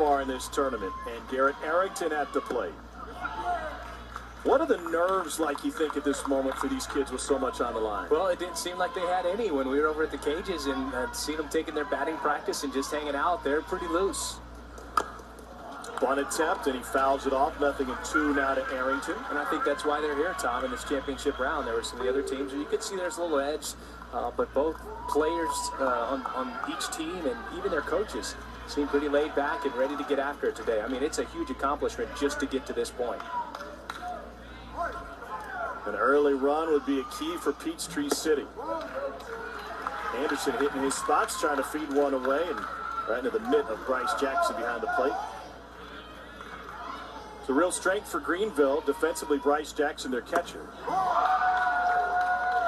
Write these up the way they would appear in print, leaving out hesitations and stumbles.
far in this tournament, and Garrett Arrington at the plate. What are the nerves like, you think, at this moment for these kids with so much on the line? Well, it didn't seem like they had any when we were over at the cages and seen them taking their batting practice and just hanging out. They're pretty loose. Bunt attempt, and he fouls it off. 0-2 now to Arrington. And I think that's why they're here, Tom, in this championship round. There were some of the other teams where you could see there's a little edge, but both players on each team and even their coaches seem pretty laid back and ready to get after it today. I mean, it's a huge accomplishment just to get to this point. An early run would be a key for Peachtree City. Anderson hitting his spots, trying to feed one away, and right into the mitt of Bryce Jackson behind the plate. It's a real strength for Greenville. Defensively, Bryce Jackson, their catcher.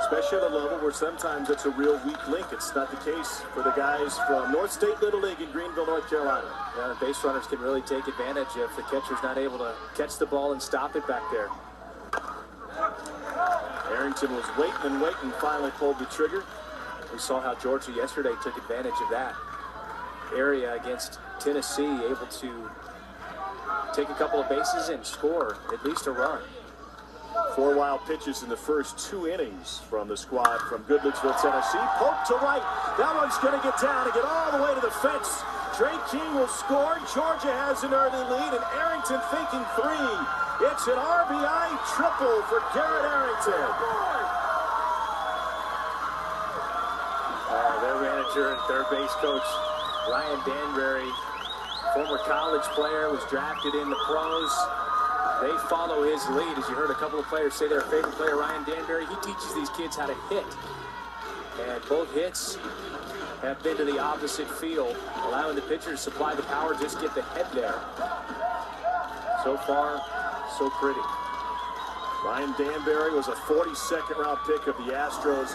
Especially at a level where sometimes it's a real weak link. It's not the case for the guys from North State Little League in Greenville, North Carolina. Yeah, the base runners can really take advantage if the catcher's not able to catch the ball and stop it back there. Arrington was waiting and waiting, finally pulled the trigger. We saw how Georgia yesterday took advantage of that area against Tennessee, able to take a couple of bases and score at least a run. 4 wild pitches in the first 2 innings from the squad from Goodlettsville, Tennessee. Poke to right. That one's going to get down and get all the way to the fence. Drake King will score. Georgia has an early lead, and Arrington thinking 3. It's an RBI triple for Garrett Arrington. Their manager and third base coach, Ryan Danbury, former college player, was drafted in the pros. They follow his lead. As you heard a couple of players say, their favorite player, Ryan Danbury, he teaches these kids how to hit. And both hits have been to the opposite field, allowing the pitcher to supply the power, just get the head there. So far, so pretty. Ryan Danbury was a 42nd round pick of the Astros.